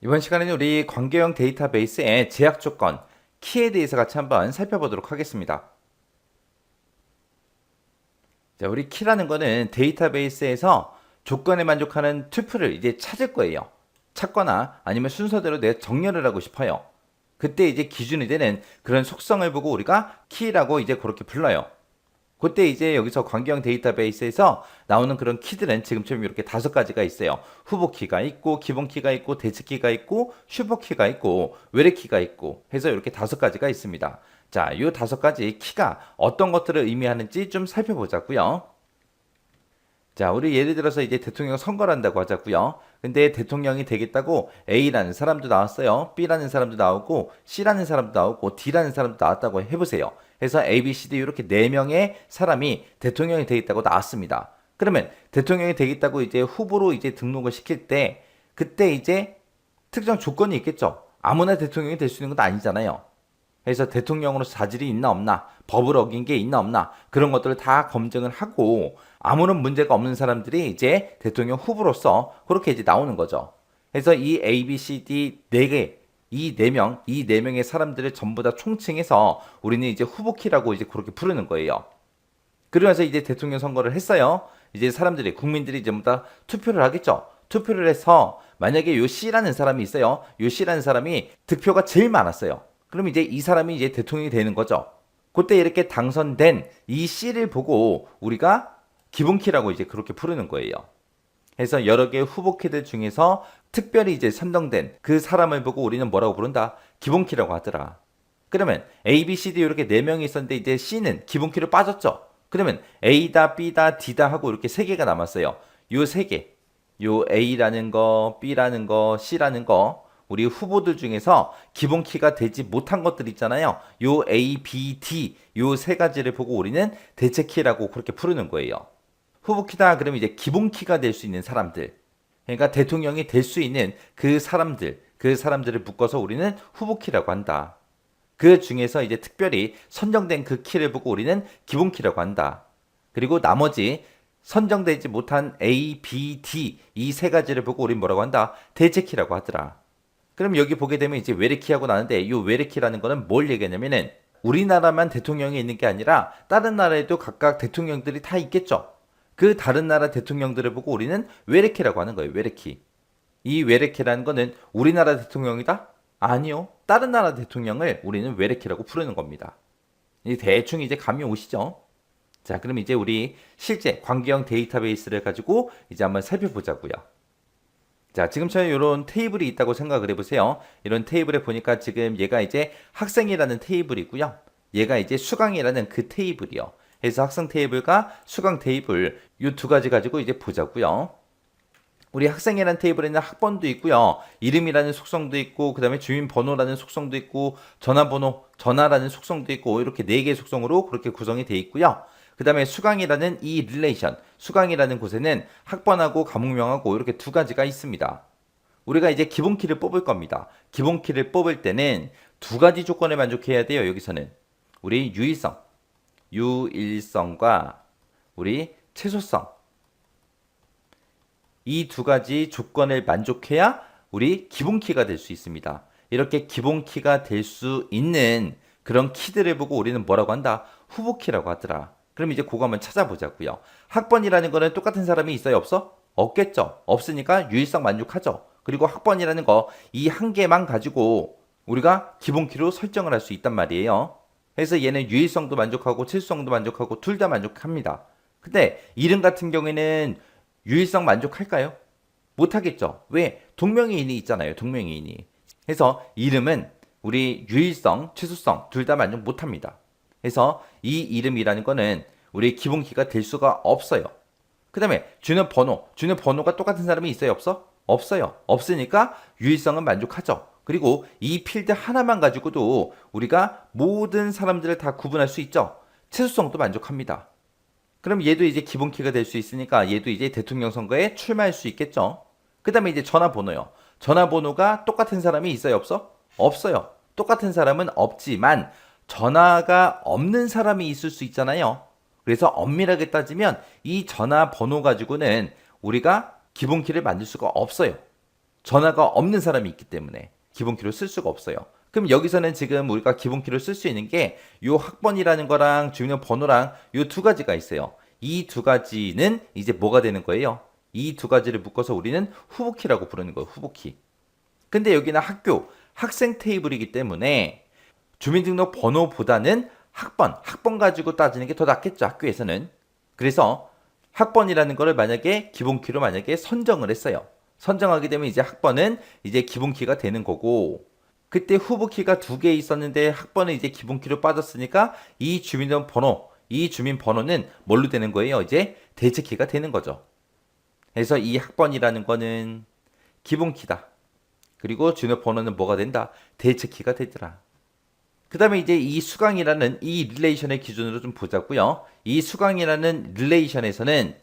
이번 시간에는 우리 관계형 데이터베이스의 제약 조건, 키에 대해서 같이 한번 살펴보도록 하겠습니다. 자, 우리 키라는 거는 데이터베이스에서 조건에 만족하는 튜플을 이제 찾을 거예요. 찾거나 아니면 순서대로 내가 정렬을 하고 싶어요. 그때 이제 기준이 되는 그런 속성을 보고 우리가 키라고 이제 그렇게 불러요. 그때 이제 여기서 관계형 데이터베이스에서 나오는 그런 키들은 지금처럼 이렇게 5가지가 있어요. 후보 키가 있고, 기본 키가 있고, 대체 키가 있고, 슈퍼 키가 있고, 외래 키가 있고 해서 이렇게 5가지가 있습니다. 자, 이 5가지 키가 어떤 것들을 의미하는지 좀 살펴보자고요. 자, 우리 예를 들어서 이제 대통령 선거를 한다고 하자고요. 근데 대통령이 되겠다고 A라는 사람도 나왔어요. B라는 사람도 나오고, C라는 사람도 나오고, D라는 사람도 나왔다고 해보세요. 그래서 A, B, C, D 이렇게 4명의 사람이 대통령이 되겠다고 나왔습니다. 그러면 대통령이 되겠다고 이제 후보로 이제 등록을 시킬 때, 그때 이제 특정 조건이 있겠죠. 아무나 대통령이 될 수 있는 건 아니잖아요. 그래서 대통령으로 자질이 있나 없나, 법을 어긴 게 있나 없나, 그런 것들을 다 검증을 하고 아무런 문제가 없는 사람들이 이제 대통령 후보로서 그렇게 이제 나오는 거죠. 그래서 이 A, B, C, D 4개, 이 4명의 사람들을 전부 다 총칭해서 우리는 이제 후보키라고 이제 그렇게 부르는 거예요. 그러면서 이제 대통령 선거를 했어요. 이제 사람들이, 국민들이 전부 다 투표를 하겠죠. 투표를 해서 만약에 요 C라는 사람이 있어요. 요 C라는 사람이 득표가 제일 많았어요. 그럼 이제 이 사람이 이제 대통령이 되는 거죠. 그때 이렇게 당선된 이 C를 보고 우리가 기본키라고 이제 그렇게 부르는 거예요. 그래서 여러 개의 후보키들 중에서 특별히 이제 선정된 그 사람을 보고 우리는 뭐라고 부른다? 기본키라고 하더라. 그러면 A, B, C, D 이렇게 4명이 있었는데 이제 C는 기본키로 빠졌죠. 그러면 A다, B다, D다 하고 이렇게 3개가 남았어요. 요 3개. 요 A라는 거, B라는 거, C라는 거 우리 후보들 중에서 기본 키가 되지 못한 것들 있잖아요. 요 A, B, D 요 3가지를 보고 우리는 대체 키라고 그렇게 부르는 거예요. 후보 키다 그러면 이제 기본 키가 될 수 있는 사람들. 그러니까 대통령이 될 수 있는 그 사람들, 그 사람들을 묶어서 우리는 후보 키라고 한다. 그 중에서 이제 특별히 선정된 그 키를 보고 우리는 기본 키라고 한다. 그리고 나머지 선정되지 못한 A, B, D 이 3가지를 보고 우리는 뭐라고 한다? 대체 키라고 하더라. 그럼 여기 보게 되면 이제 외래키하고 나는데 이 외래키라는 거는 뭘 얘기하냐면은 우리나라만 대통령이 있는 게 아니라 다른 나라에도 각각 대통령들이 다 있겠죠. 그 다른 나라 대통령들을 보고 우리는 외래키라고 하는 거예요. 외래키. 이 외래키라는 거는 우리나라 대통령이다? 아니요. 다른 나라 대통령을 우리는 외래키라고 부르는 겁니다. 이 대충 이제 감이 오시죠? 자, 그럼 이제 우리 실제 관계형 데이터베이스를 가지고 이제 한번 살펴보자고요. 자, 지금처럼 이런 테이블이 있다고 생각을 해보세요. 이런 테이블에 보니까 지금 얘가 이제 학생이라는 테이블이고요. 얘가 이제 수강이라는 그 테이블이요. 그래서 학생 테이블과 수강 테이블 이 2가지 가지고 이제 보자고요. 우리 학생이라는 테이블에는 학번도 있고요. 이름이라는 속성도 있고, 그 다음에 주민번호라는 속성도 있고, 전화번호, 전화라는 속성도 있고, 이렇게 4개의 속성으로 그렇게 구성이 되어 있고요. 그 다음에 수강이라는 이 릴레이션, 수강이라는 곳에는 학번하고 과목명하고 이렇게 2가지가 있습니다. 우리가 이제 기본키를 뽑을 겁니다. 기본키를 뽑을 때는 2가지 조건을 만족해야 돼요. 여기서는 우리 유일성과 우리 최소성 이 2가지 조건을 만족해야 우리 기본키가 될 수 있습니다. 이렇게 기본키가 될 수 있는 그런 키들을 보고 우리는 뭐라고 한다? 후보키라고 하더라. 그럼 이제 그거 한번 찾아보자고요. 학번이라는 거는 똑같은 사람이 있어요? 없어? 없겠죠. 없으니까 유일성 만족하죠. 그리고 학번이라는 거 이 한 개만 가지고 우리가 기본키로 설정을 할 수 있단 말이에요. 그래서 얘는 유일성도 만족하고 최소성도 만족하고 둘 다 만족합니다. 근데 이름 같은 경우에는 유일성 만족할까요? 못하겠죠. 왜? 동명이인이 있잖아요. 동명이인이. 그래서 이름은 우리 유일성, 최소성 둘 다 만족 못합니다. 그래서 이 이름이라는 거는 우리 기본키가 될 수가 없어요. 그 다음에 주는 번호가 똑같은 사람이 있어요? 없어? 없어요. 없으니까 유일성은 만족하죠. 그리고 이 필드 하나만 가지고도 우리가 모든 사람들을 다 구분할 수 있죠. 최소성도 만족합니다. 그럼 얘도 이제 기본키가 될 수 있으니까 얘도 이제 대통령 선거에 출마할 수 있겠죠. 그 다음에 이제 전화번호요. 전화번호가 똑같은 사람이 있어요? 없어? 없어요. 똑같은 사람은 없지만 전화가 없는 사람이 있을 수 있잖아요. 그래서 엄밀하게 따지면 이 전화번호 가지고는 우리가 기본키를 만들 수가 없어요. 전화가 없는 사람이 있기 때문에 기본키로 쓸 수가 없어요. 그럼 여기서는 지금 우리가 기본키로 쓸 수 있는 게 요 학번이라는 거랑 주민번호랑 요 두 가지가 있어요. 이 두 가지는 이제 뭐가 되는 거예요? 이 두 가지를 묶어서 우리는 후보키라고 부르는 거예요. 후보키. 근데 여기는 학교, 학생 테이블이기 때문에 주민등록 번호보다는 학번 가지고 따지는 게 더 낫겠죠, 학교에서는. 그래서 학번이라는 거를 만약에 기본키로 만약에 선정을 했어요. 선정하게 되면 이제 학번은 이제 기본키가 되는 거고, 그때 후보키가 두 개 있었는데 학번은 이제 기본키로 빠졌으니까 이 주민번호는 뭘로 되는 거예요? 이제 대체키가 되는 거죠. 그래서 이 학번이라는 거는 기본키다. 그리고 주민번호는 뭐가 된다? 대체키가 되더라. 그 다음에 이제 이 수강이라는 이 릴레이션의 기준으로 좀 보자고요. 이 수강이라는 릴레이션에서는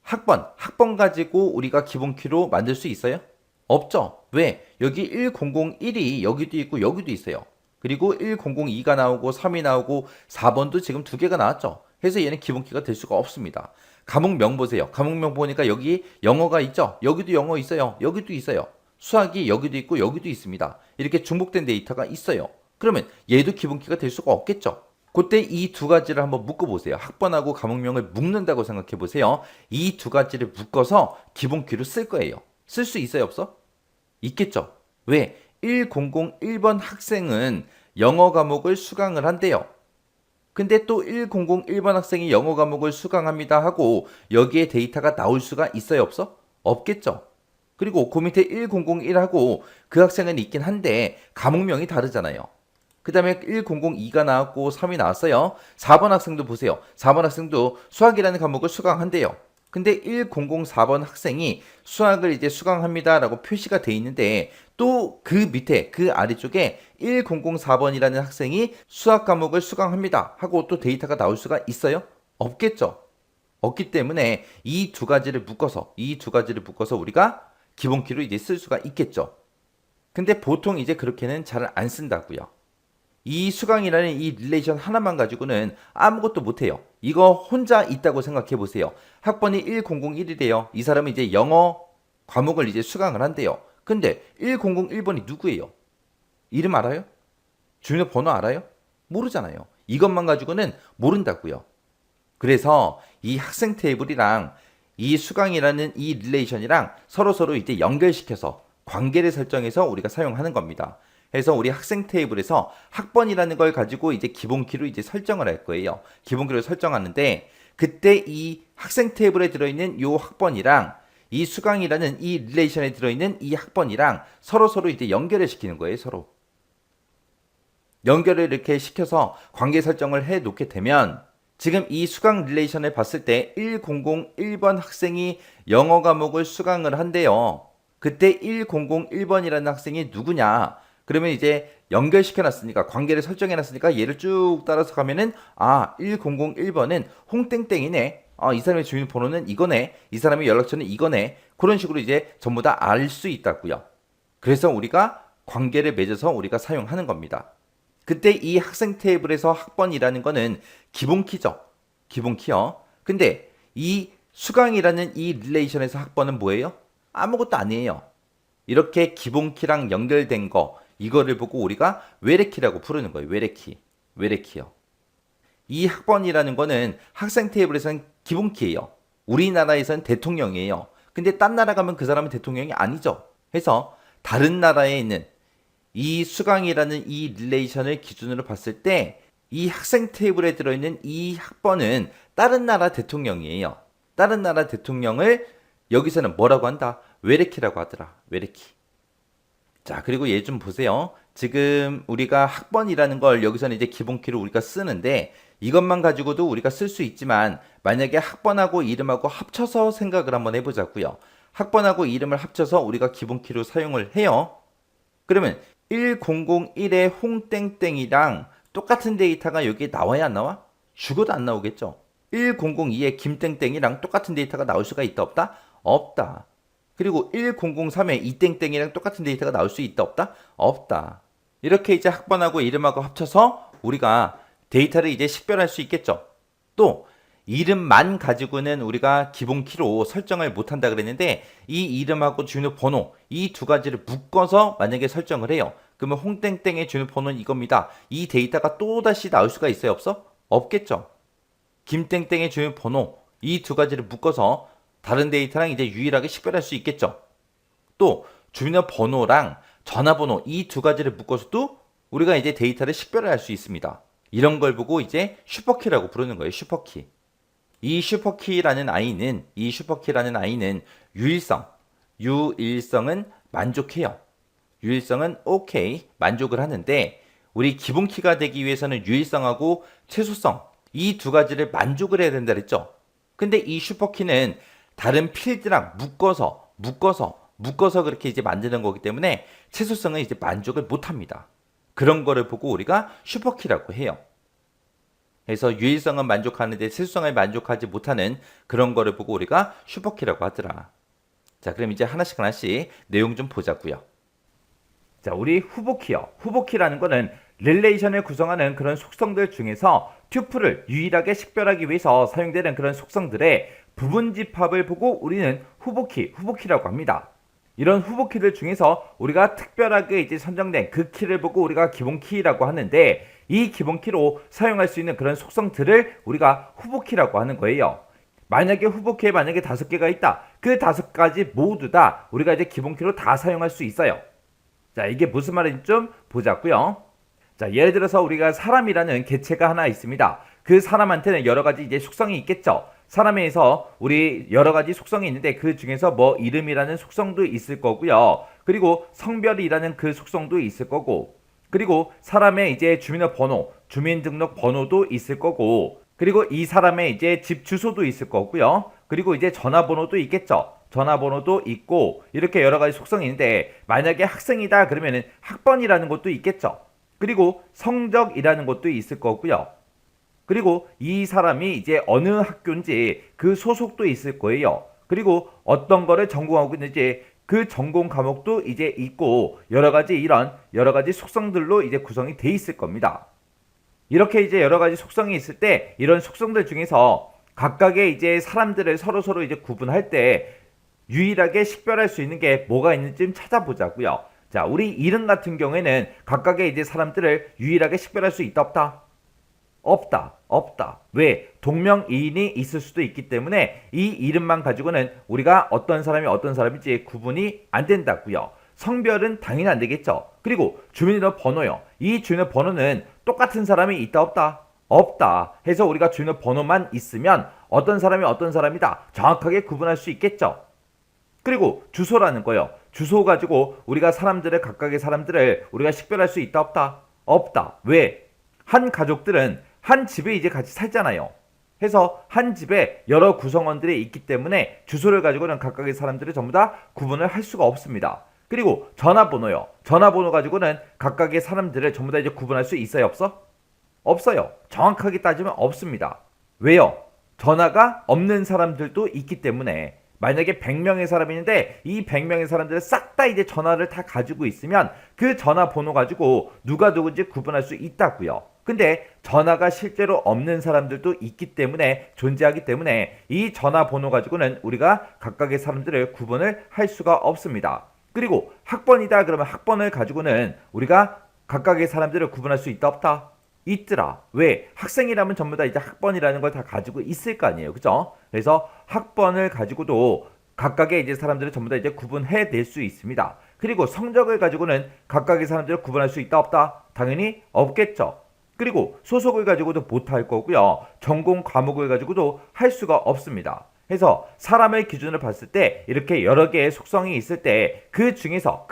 학번 가지고 우리가 기본키로 만들 수 있어요? 없죠. 왜? 여기 1001이 여기도 있고 여기도 있어요. 그리고 1002가 나오고 3이 나오고 4번도 지금 두 개가 나왔죠. 그래서 얘는 기본키가 될 수가 없습니다. 과목명 보세요. 과목명 보니까 여기 영어가 있죠. 여기도 영어 있어요. 여기도 있어요. 수학이 여기도 있고 여기도 있습니다. 이렇게 중복된 데이터가 있어요. 그러면 얘도 기본키가 될 수가 없겠죠. 그때 이 두 가지를 한번 묶어보세요. 학번하고 과목명을 묶는다고 생각해보세요. 이 두 가지를 묶어서 기본키로 쓸 거예요. 쓸 수 있어요, 없어? 있겠죠. 왜? 1001번 학생은 영어 과목을 수강을 한대요. 근데 또 1001번 학생이 영어 과목을 수강합니다 하고 여기에 데이터가 나올 수가 있어요, 없어? 없겠죠. 그리고 그 밑에 1001하고 그 학생은 있긴 한데 과목명이 다르잖아요. 그 다음에 1002가 나왔고 3이 나왔어요. 4번 학생도 보세요. 4번 학생도 수학이라는 과목을 수강한대요. 근데 1004번 학생이 수학을 이제 수강합니다 라고 표시가 돼 있는데 또 그 밑에 그 아래쪽에 1004번이라는 학생이 수학 과목을 수강합니다 하고 또 데이터가 나올 수가 있어요? 없겠죠. 없기 때문에 이 두 가지를 묶어서 우리가 기본키로 이제 쓸 수가 있겠죠. 근데 보통 이제 그렇게는 잘 안 쓴다고요. 이 수강이라는 이 릴레이션 하나만 가지고는 아무것도 못해요. 이거 혼자 있다고 생각해 보세요. 학번이 1001이래요. 이 사람은 이제 영어 과목을 이제 수강을 한대요. 근데 1001번이 누구예요? 이름 알아요? 주민번호 알아요? 모르잖아요. 이것만 가지고는 모른다고요. 그래서 이 학생 테이블이랑 이 수강이라는 이 릴레이션이랑 서로 이제 연결시켜서 관계를 설정해서 우리가 사용하는 겁니다. 그래서 우리 학생 테이블에서 학번이라는 걸 가지고 이제 기본키로 이제 설정을 할 거예요. 기본키로 설정하는데 그때 이 학생 테이블에 들어있는 이 학번이랑 이 수강이라는 이 릴레이션에 들어있는 이 학번이랑 서로 이제 연결을 시키는 거예요. 서로. 연결을 이렇게 시켜서 관계 설정을 해 놓게 되면 지금 이 수강 릴레이션을 봤을 때 1001번 학생이 영어 과목을 수강을 한대요. 그때 1001번이라는 학생이 누구냐? 그러면 이제 연결시켜놨으니까 관계를 설정해놨으니까 얘를 쭉 따라서 가면은 1001번은 홍땡땡이네. 이 사람의 주민번호는 이거네. 이 사람의 연락처는 이거네. 그런 식으로 이제 전부 다 알 수 있다고요. 그래서 우리가 관계를 맺어서 우리가 사용하는 겁니다. 그때 이 학생 테이블에서 학번이라는 거는 기본키죠. 기본키요. 근데 이 수강이라는 이 릴레이션에서 학번은 뭐예요? 아무것도 아니에요. 이렇게 기본키랑 연결된 거 이거를 보고 우리가 외래키라고 부르는 거예요. 외래키요. 이 학번이라는 거는 학생 테이블에서는 기본키예요. 우리나라에서는 대통령이에요. 근데 딴 나라 가면 그 사람은 대통령이 아니죠. 그래서 다른 나라에 있는 이 수강이라는 이 릴레이션을 기준으로 봤을 때 이 학생 테이블에 들어있는 이 학번은 다른 나라 대통령이에요. 다른 나라 대통령을 여기서는 뭐라고 한다? 외래키라고 하더라. 외래키. 자, 그리고 얘 좀 보세요. 지금 우리가 학번이라는 걸 여기서는 이제 기본키로 우리가 쓰는데 이것만 가지고도 우리가 쓸 수 있지만 만약에 학번하고 이름하고 합쳐서 생각을 한번 해보자고요. 학번하고 이름을 합쳐서 우리가 기본키로 사용을 해요. 그러면 1001의 홍땡땡이랑 똑같은 데이터가 여기에 나와야 안 나와? 죽어도 안 나오겠죠. 1002의 김땡땡이랑 똑같은 데이터가 나올 수가 있다 없다? 없다. 그리고 1003의 이땡땡이랑 똑같은 데이터가 나올 수 있다 없다? 없다. 이렇게 이제 학번하고 이름하고 합쳐서 우리가 데이터를 이제 식별할 수 있겠죠. 또 이름만 가지고는 우리가 기본 키로 설정을 못한다 그랬는데 이 이름하고 주민번호 이 두 가지를 묶어서 만약에 설정을 해요. 그러면 홍땡땡의 주민번호는 이겁니다. 이 데이터가 또다시 나올 수가 있어요? 없어? 없겠죠. 김땡땡의 주민번호 이 두 가지를 묶어서 다른 데이터랑 이제 유일하게 식별할 수 있겠죠. 또 주민번호랑 전화번호 이 두 가지를 묶어서도 우리가 이제 데이터를 식별을 할 수 있습니다. 이런 걸 보고 이제 슈퍼키라고 부르는 거예요. 슈퍼키. 이 슈퍼키라는 아이는 유일성은 만족해요. 유일성은 오케이 만족을 하는데 우리 기본 키가 되기 위해서는 유일성하고 최소성 이 두 가지를 만족을 해야 된다 그랬죠. 근데 이 슈퍼키는 다른 필드랑 묶어서 그렇게 이제 만드는 거기 때문에 최소성은 이제 만족을 못 합니다. 그런 거를 보고 우리가 슈퍼키라고 해요. 그래서 유일성은 만족하는데 최소성을 만족하지 못하는 그런 거를 보고 우리가 슈퍼키라고 하더라. 자, 그럼 이제 하나씩 내용 좀 보자고요. 자, 우리 후보키요. 후보키라는 거는 릴레이션을 구성하는 그런 속성들 중에서 튜플을 유일하게 식별하기 위해서 사용되는 그런 속성들의 부분 집합을 보고 우리는 후보키라고 합니다. 이런 후보키들 중에서 우리가 특별하게 이제 선정된 그 키를 보고 우리가 기본 키라고 하는데 이 기본 키로 사용할 수 있는 그런 속성들을 우리가 후보키라고 하는 거예요. 만약에 후보키에 만약에 5개가 있다. 그 5가지 모두 다 우리가 이제 기본 키로 다 사용할 수 있어요. 자, 이게 무슨 말인지 좀 보자고요. 자, 예를 들어서 우리가 사람이라는 개체가 하나 있습니다. 그 사람한테는 여러 가지 이제 속성이 있겠죠. 사람에서 우리 여러 가지 속성이 있는데 그 중에서 뭐 이름이라는 속성도 있을 거고요. 그리고 성별이라는 그 속성도 있을 거고, 그리고 사람의 이제 주민번호, 주민등록번호도 있을 거고, 그리고 이 사람의 이제 집 주소도 있을 거고요. 그리고 이제 전화번호도 있겠죠. 전화번호도 있고 이렇게 여러 가지 속성이 있는데 만약에 학생이다 그러면은 학번이라는 것도 있겠죠. 그리고 성적이라는 것도 있을 거고요. 그리고 이 사람이 이제 어느 학교인지 그 소속도 있을 거예요. 그리고 어떤 거를 전공하고 있는지 그 전공 과목도 이제 있고 여러 가지 속성들로 이제 구성이 돼 있을 겁니다. 이렇게 이제 여러 가지 속성이 있을 때 이런 속성들 중에서 각각의 이제 사람들을 서로 이제 구분할 때 유일하게 식별할 수 있는 게 뭐가 있는지 좀 찾아보자고요. 자, 우리 이름 같은 경우에는 각각의 이제 사람들을 유일하게 식별할 수 있다 없다? 없다. 왜? 동명이인이 있을 수도 있기 때문에 이 이름만 가지고는 우리가 어떤 사람이 어떤 사람인지 구분이 안 된다고요. 성별은 당연히 안 되겠죠. 그리고 주민번호요. 이 주민번호는 똑같은 사람이 있다 없다 해서 우리가 주민번호만 있으면 어떤 사람이 어떤 사람이다 정확하게 구분할 수 있겠죠. 그리고 주소라는 거요. 주소 가지고 우리가 각각의 사람들을 우리가 식별할 수 있다 없다. 왜? 한 가족들은 한 집에 이제 같이 살잖아요. 해서 한 집에 여러 구성원들이 있기 때문에 주소를 가지고는 각각의 사람들을 전부 다 구분을 할 수가 없습니다. 그리고 전화번호요. 전화번호 가지고는 각각의 사람들을 전부 다 이제 구분할 수 있어요 없어요. 정확하게 따지면 없습니다. 왜요? 전화가 없는 사람들도 있기 때문에 만약에 100명의 사람이 있는데 이 100명의 사람들을 싹 다 이제 전화를 다 가지고 있으면 그 전화번호 가지고 누가 누군지 구분할 수 있다고요. 근데 전화가 실제로 없는 사람들도 있기 때문에 존재하기 때문에 이 전화번호 가지고는 우리가 각각의 사람들을 구분을 할 수가 없습니다. 그리고 학번이다 그러면 학번을 가지고는 우리가 각각의 사람들을 구분할 수 있다 없다? 있더라. 왜? 학생이라면 전부 다 이제 학번이라는 걸 다 가지고 있을 거 아니에요. 그죠? 그래서 학번을 가지고도 각각의 이제 사람들을 전부 다 이제 구분해 낼 수 있습니다. 그리고 성적을 가지고는 각각의 사람들을 구분할 수 있다 없다? 당연히 없겠죠. 그리고 소속을 가지고도 못할 거고요. 전공 과목을 가지고도 할 수가 없습니다. 그래서 사람의 기준으로 봤을 때 이렇게 여러 개의 속성이 있을 때 그 중에서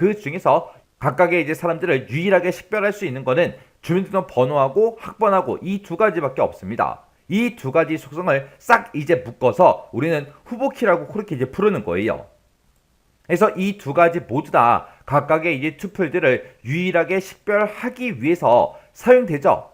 각각의 이제 사람들을 유일하게 식별할 수 있는 거는 주민등록번호하고 학번하고 이 두 가지밖에 없습니다. 이 두 가지 속성을 싹 이제 묶어서 우리는 후보키라고 그렇게 이제 부르는 거예요. 그래서 이 두 가지 모두 다 각각의 이제 투플들을 유일하게 식별하기 위해서 사용되죠.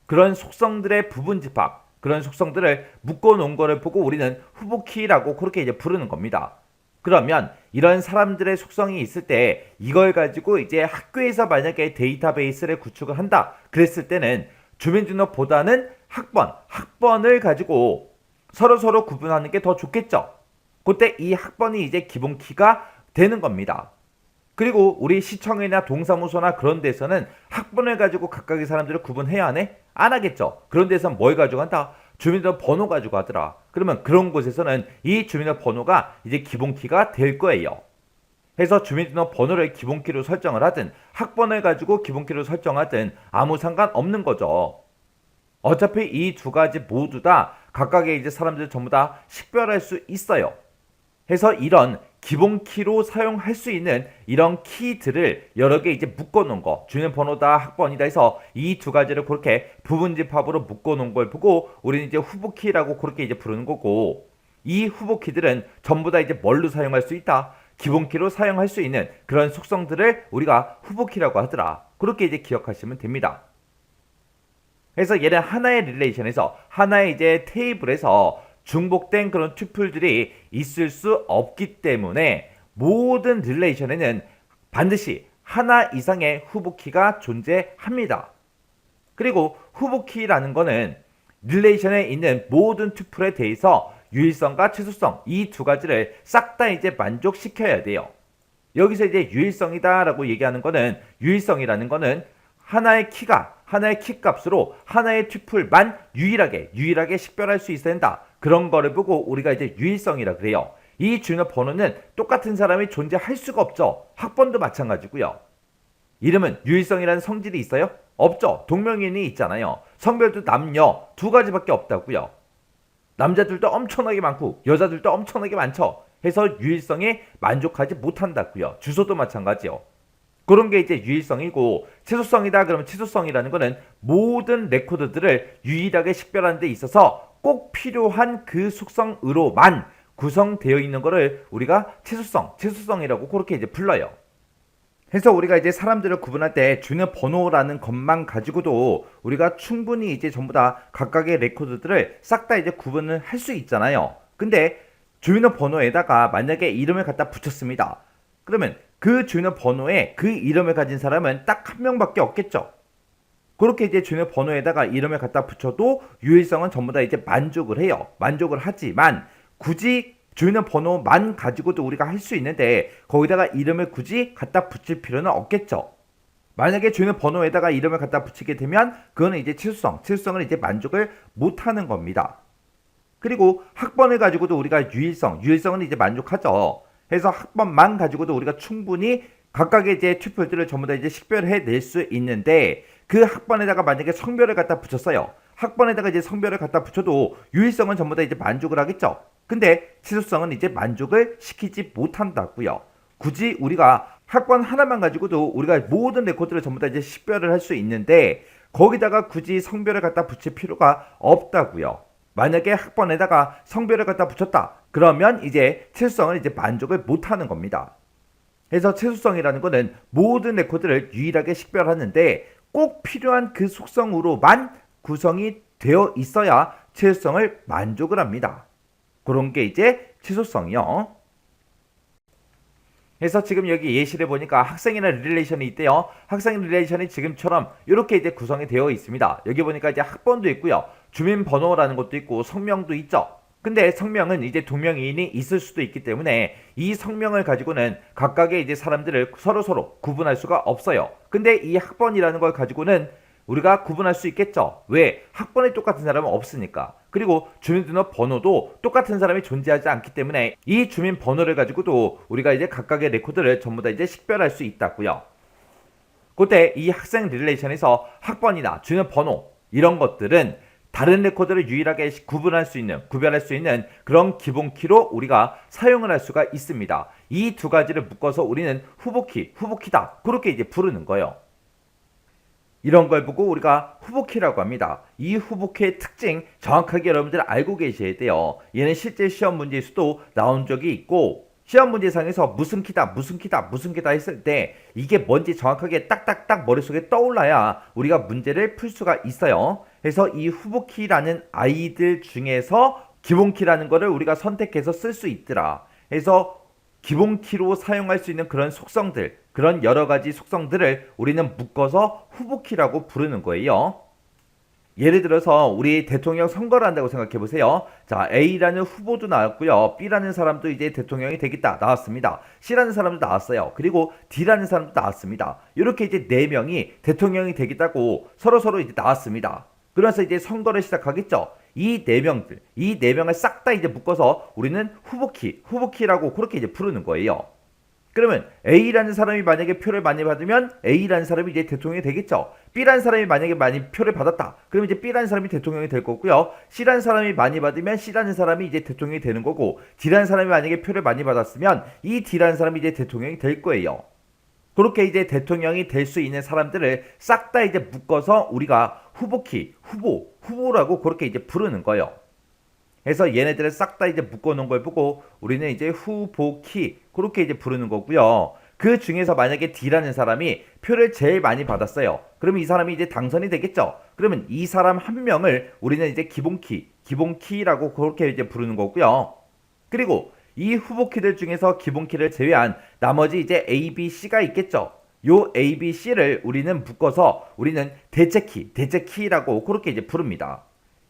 그런 속성들의 부분 집합, 그런 속성들을 묶어 놓은 거를 보고 우리는 후보키라고 그렇게 이제 부르는 겁니다. 그러면 이런 사람들의 속성이 있을 때 이걸 가지고 이제 학교에서 만약에 데이터베이스를 구축을 한다 그랬을 때는 주민등록보다는 학번을 가지고 서로서로 구분하는 게 더 좋겠죠. 그때 이 학번이 이제 기본 키가 되는 겁니다. 그리고 우리 시청이나 동사무소나 그런 데서는 학번을 가지고 각각의 사람들을 구분해야 하네? 안 하겠죠. 그런 데서는 뭘 가지고 한다? 주민등록번호 가지고 하더라. 그러면 그런 곳에서는 이 주민등록번호가 이제 기본키가 될 거예요. 해서 주민등록번호를 기본키로 설정을 하든 학번을 가지고 기본키로 설정하든 아무 상관없는 거죠. 어차피 이 두 가지 모두 다 각각의 이제 사람들 전부 다 식별할 수 있어요. 해서 이런 기본 키로 사용할 수 있는 이런 키들을 여러 개 이제 묶어 놓은 거, 주민번호다, 학번이다 해서 이 두 가지를 그렇게 부분집합으로 묶어 놓은 걸 보고 우리는 이제 후보 키라고 그렇게 이제 부르는 거고, 이 후보 키들은 전부 다 이제 뭘로 사용할 수 있다? 기본 키로 사용할 수 있는 그런 속성들을 우리가 후보 키라고 하더라. 그렇게 이제 기억하시면 됩니다. 그래서 얘는 하나의 릴레이션에서 하나의 이제 테이블에서 중복된 그런 튜플들이 있을 수 없기 때문에 모든 릴레이션에는 반드시 하나 이상의 후보키가 존재합니다. 그리고 후보키라는 거는 릴레이션에 있는 모든 튜플에 대해서 유일성과 최소성 이 두 가지를 싹 다 이제 만족시켜야 돼요. 여기서 이제 유일성이다 라고 얘기하는 거는, 유일성이라는 거는 하나의 키 값으로 하나의 튜플만 유일하게 식별할 수 있어야 된다. 그런 거를 보고 우리가 이제 유일성이라 그래요. 이 주민번호는 똑같은 사람이 존재할 수가 없죠. 학번도 마찬가지고요. 이름은 유일성이라는 성질이 있어요? 없죠. 동명이인이 있잖아요. 성별도 남녀 두 가지밖에 없다고요. 남자들도 엄청나게 많고 여자들도 엄청나게 많죠. 해서 유일성에 만족하지 못한다고요. 주소도 마찬가지요. 그런 게 이제 유일성이고, 최소성이다 그러면 최소성이라는 거는 모든 레코드들을 유일하게 식별하는 데 있어서 꼭 필요한 그 속성으로만 구성되어 있는 거를 우리가 최소성이라고 그렇게 이제 불러요. 그래서 우리가 이제 사람들을 구분할 때 주민번호라는 것만 가지고도 우리가 충분히 이제 전부 다 각각의 레코드들을 싹 다 이제 구분을 할 수 있잖아요. 근데 주민번호에다가 만약에 이름을 갖다 붙였습니다. 그러면 그 주민번호에 그 이름을 가진 사람은 딱 한 명밖에 없겠죠. 그렇게 이제 주민번호에다가 이름을 갖다 붙여도 유일성은 전부 다 이제 만족을 해요. 만족을 하지만 굳이 주민번호만 가지고도 우리가 할 수 있는데 거기다가 이름을 굳이 갖다 붙일 필요는 없겠죠. 만약에 주민번호에다가 이름을 갖다 붙이게 되면 그거는 이제 최소성을 이제 만족을 못하는 겁니다. 그리고 학번을 가지고도 우리가 유일성은 이제 만족하죠. 해서 학번만 가지고도 우리가 충분히 각각의 이제 튜플들을 전부 다 이제 식별해 낼 수 있는데, 그 학번에다가 만약에 성별을 갖다 붙였어요. 학번에다가 이제 성별을 갖다 붙여도 유일성은 전부 다 이제 만족을 하겠죠. 근데 최소성은 이제 만족을 시키지 못한다고요. 굳이 우리가 학번 하나만 가지고도 우리가 모든 레코드를 전부 다 이제 식별을 할 수 있는데 거기다가 굳이 성별을 갖다 붙일 필요가 없다고요. 만약에 학번에다가 성별을 갖다 붙였다. 그러면 이제 최소성을 이제 만족을 못하는 겁니다. 그래서 최소성이라는 거는 모든 레코드를 유일하게 식별하는데 꼭 필요한 그 속성으로만 구성이 되어 있어야 최소성을 만족을 합니다. 그런 게 이제 최소성이요. 그래서 지금 여기 예시를 보니까 학생이라는 릴레이션이 있대요. 학생 릴레이션이 지금처럼 이렇게 이제 구성이 되어 있습니다. 여기 보니까 이제 학번도 있고요. 주민번호라는 것도 있고 성명도 있죠. 근데 성명은 이제 동명이인이 있을 수도 있기 때문에 이 성명을 가지고는 각각의 이제 사람들을 서로 구분할 수가 없어요. 근데 이 학번이라는 걸 가지고는 우리가 구분할 수 있겠죠. 왜? 학번이 똑같은 사람은 없으니까. 그리고 주민등록번호도 똑같은 사람이 존재하지 않기 때문에 이 주민번호를 가지고도 우리가 이제 각각의 레코드를 전부 다 이제 식별할 수 있다고요. 그때 이 학생 릴레이션에서 학번이나 주민번호 이런 것들은 다른 레코드를 유일하게 구별할 수 있는 그런 기본 키로 우리가 사용을 할 수가 있습니다. 이 두 가지를 묶어서 우리는 후보키다 그렇게 이제 부르는 거예요. 이런 걸 보고 우리가 후보키라고 합니다. 이 후보키의 특징 정확하게 여러분들 알고 계셔야 돼요. 얘는 실제 시험 문제에서도 나온 적이 있고, 시험 문제상에서 무슨 키다 했을 때 이게 뭔지 정확하게 딱딱딱 머릿속에 떠올라야 우리가 문제를 풀 수가 있어요. 그래서 이 후보키라는 아이들 중에서 기본키라는 거를 우리가 선택해서 쓸 수 있더라. 그래서 기본키로 사용할 수 있는 그런 속성들, 그런 여러 가지 속성들을 우리는 묶어서 후보키라고 부르는 거예요. 예를 들어서 우리 대통령 선거를 한다고 생각해 보세요. 자, A라는 후보도 나왔고요. B라는 사람도 이제 대통령이 되겠다 나왔습니다. C라는 사람도 나왔어요. 그리고 D라는 사람도 나왔습니다. 이렇게 이제 4명이 대통령이 되겠다고 서로 이제 나왔습니다. 그러면서 이제 선거를 시작하겠죠. 이 4명들, 이 4명을 싹 다 이제 묶어서 우리는 후보키라고 그렇게 이제 부르는 거예요. 그러면 A라는 사람이 만약에 표를 많이 받으면 A라는 사람이 이제 대통령이 되겠죠. B라는 사람이 만약에 많이 표를 받았다. 그러면 이제 B라는 사람이 대통령이 될 거고요. C라는 사람이 많이 받으면 C라는 사람이 이제 대통령이 되는 거고, D라는 사람이 만약에 표를 많이 받았으면 이 D라는 사람이 이제 대통령이 될 거예요. 그렇게 이제 대통령이 될 수 있는 사람들을 싹 다 이제 묶어서 우리가 후보라고 그렇게 이제 부르는 거예요. 그래서 얘네들을 싹 다 이제 묶어놓은 걸 보고 우리는 이제 후보키 그렇게 이제 부르는 거고요. 그 중에서 만약에 D라는 사람이 표를 제일 많이 받았어요. 그러면 이 사람이 이제 당선이 되겠죠. 그러면 이 사람 한 명을 우리는 이제 기본키라고 그렇게 이제 부르는 거고요. 그리고 이 후보키들 중에서 기본키를 제외한 나머지 이제 A, B, C가 있겠죠. 요 A, B, C를 우리는 묶어서 우리는 대체키라고 그렇게 이제 부릅니다.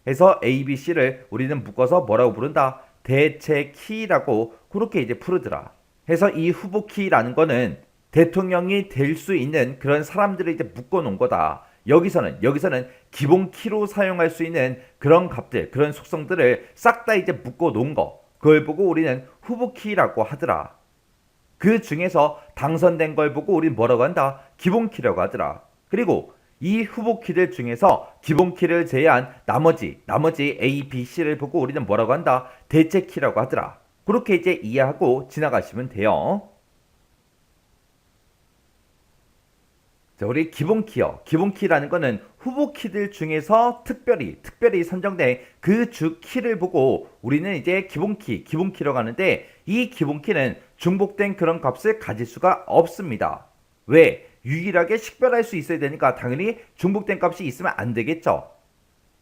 해서 A, B, C를 우리는 묶어서 뭐라고 부른다? 대체키라고 그렇게 이제 부르더라. 해서 이 후보키라는 거는 대통령이 될 수 있는 그런 사람들을 이제 묶어 놓은 거다. 여기서는 기본키로 사용할 수 있는 그런 값들, 그런 속성들을 싹 다 이제 묶어 놓은 거. 그걸 보고 우리는 후보키라고 하더라. 그 중에서 당선된 걸 보고 우리는 뭐라고 한다? 기본키라고 하더라. 그리고 이 후보키들 중에서 기본키를 제외한 나머지 A, B, C를 보고 우리는 뭐라고 한다? 대체키라고 하더라. 그렇게 이제 이해하고 지나가시면 돼요. 자, 우리 기본키요. 기본키라는 거는 후보키들 중에서 특별히 선정된 그 주 키를 보고 우리는 이제 기본키라고 하는데, 이 기본키는 중복된 그런 값을 가질 수가 없습니다. 왜? 유일하게 식별할 수 있어야 되니까 당연히 중복된 값이 있으면 안 되겠죠.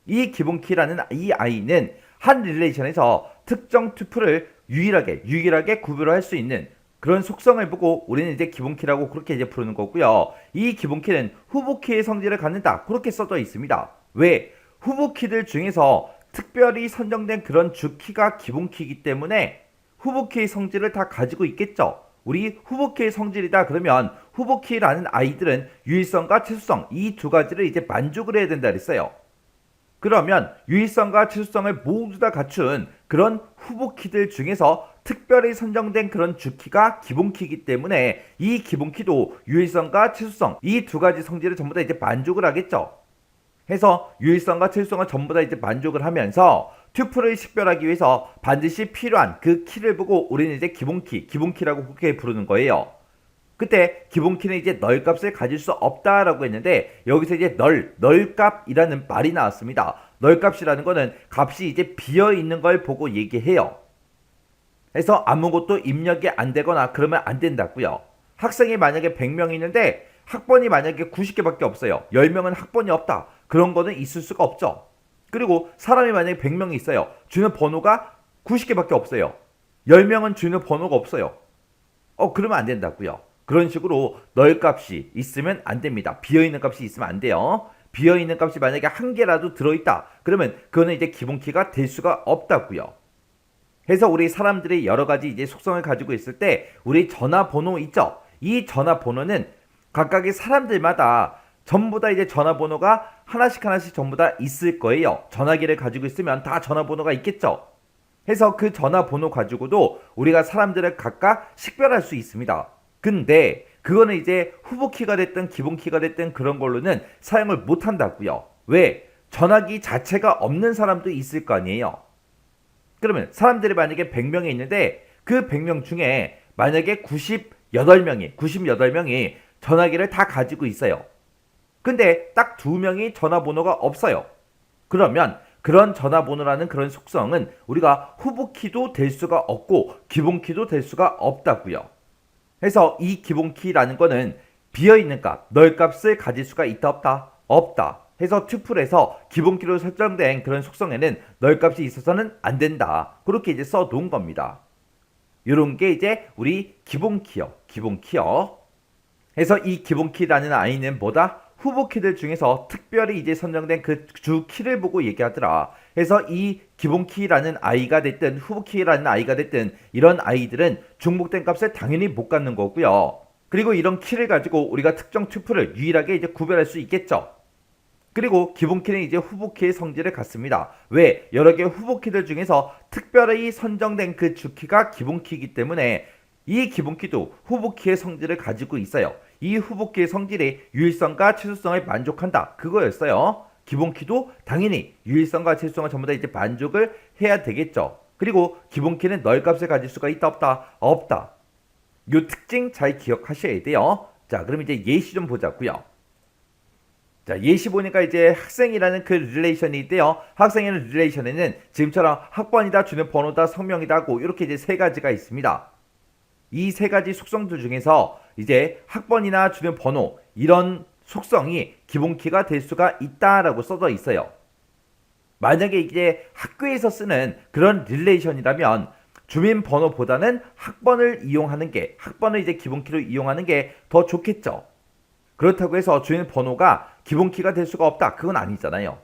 이 기본키라는 이 아이는 한 릴레이션에서 특정 투플을 유일하게 구별할 수 있는 그런 속성을 보고 우리는 이제 기본키라고 그렇게 이제 부르는 거고요. 이 기본키는 후보키의 성질을 갖는다. 그렇게 써져 있습니다. 왜? 후보키들 중에서 특별히 선정된 그런 주키가 기본키이기 때문에 후보키의 성질을 다 가지고 있겠죠. 우리 후보키의 성질이다 그러면 후보키라는 아이들은 유일성과 최소성 이 두 가지를 이제 만족을 해야 된다 그랬어요. 그러면 유일성과 최소성을 모두 다 갖춘 그런 후보키들 중에서 특별히 선정된 그런 주키가 기본키이기 때문에 이 기본키도 유일성과 최소성 이 두 가지 성질을 전부 다 이제 만족을 하겠죠. 해서 유일성과 최소성을 전부 다 이제 만족을 하면서 튜플을 식별하기 위해서 반드시 필요한 그 키를 보고 우리는 이제 기본키라고 그렇게 부르는 거예요. 그때 기본키는 이제 널값을 가질 수 없다라고 했는데, 여기서 이제 널값이라는 말이 나왔습니다. 널값이라는 거는 값이 이제 비어 있는 걸 보고 얘기해요. 그래서 아무것도 입력이 안 되거나 그러면 안 된다고요. 학생이 만약에 100명이 있는데 학번이 만약에 90개밖에 없어요. 10명은 학번이 없다. 그런 거는 있을 수가 없죠. 그리고 사람이 만약에 100명이 있어요. 주는 번호가 90개밖에 없어요. 10명은 주는 번호가 없어요. 그러면 안 된다고요. 그런 식으로 널값이 있으면 안 됩니다. 비어있는 값이 있으면 안 돼요. 비어있는 값이 만약에 한 개라도 들어있다. 그러면 그거는 이제 기본키가 될 수가 없다고요. 그래서 우리 사람들이 여러 가지 이제 속성을 가지고 있을 때 우리 전화번호 있죠? 이 전화번호는 각각의 사람들마다 전부 다 이제 전화번호가 하나씩 전부 다 있을 거예요. 전화기를 가지고 있으면 다 전화번호가 있겠죠. 해서 그 전화번호 가지고도 우리가 사람들을 각각 식별할 수 있습니다. 근데 그거는 이제 후보키가 됐든 기본키가 됐든 그런 걸로는 사용을 못 한다고요. 왜? 전화기 자체가 없는 사람도 있을 거 아니에요. 그러면 사람들이 만약에 100명이 있는데 그 100명 중에 만약에 98명이 전화기를 다 가지고 있어요. 근데 딱 2명이 전화번호가 없어요. 그러면 그런 전화번호라는 그런 속성은 우리가 후보키도 될 수가 없고 기본키도 될 수가 없다고요. 그래서 이 기본키라는 거는 비어있는 값, 널값을 가질 수가 있다 없다? 없다. 해서 튜플에서 기본키로 설정된 그런 속성에는 널값이 있어서는 안 된다. 그렇게 이제 써놓은 겁니다. 요런 게 이제 우리 기본키요. 해서 이 기본키라는 아이는 뭐다? 후보 키들 중에서 특별히 이제 선정된 그 주 키를 보고 얘기하더라. 그래서 이 기본 키라는 아이가 됐든 후보 키라는 아이가 됐든 이런 아이들은 중복된 값을 당연히 못 갖는 거고요. 그리고 이런 키를 가지고 우리가 특정 튜플을 유일하게 이제 구별할 수 있겠죠. 그리고 기본 키는 이제 후보 키의 성질을 갖습니다. 왜? 여러 개의 후보 키들 중에서 특별히 선정된 그 주키가 기본 키이기 때문에 이 기본 키도 후보 키의 성질을 가지고 있어요. 이 후보 키의 성질이 유일성과 최소성을 만족한다. 그거였어요. 기본 키도 당연히 유일성과 최소성을 전부 다 이제 만족을 해야 되겠죠. 그리고 기본 키는 널 값을 가질 수가 있다 없다? 없다. 요 특징 잘 기억하셔야 돼요. 자, 그럼 이제 예시 좀 보자고요. 자, 예시 보니까 이제 학생이라는 그 릴레이션이 있대요. 학생이라는 릴레이션에는 지금처럼 학번이다, 주는 번호다, 성명이다 하고 이렇게 이제 세 가지가 있습니다. 이 세 가지 속성들 중에서 이제 학번이나 주는 번호 이런 속성이 기본키가 될 수가 있다라고 써져 있어요. 만약에 이제 학교에서 쓰는 그런 릴레이션이라면 주민번호보다는 학번을 이용하는 게 학번을 이제 기본키로 이용하는 게 더 좋겠죠. 그렇다고 해서 주민번호가 기본키가 될 수가 없다. 그건 아니잖아요.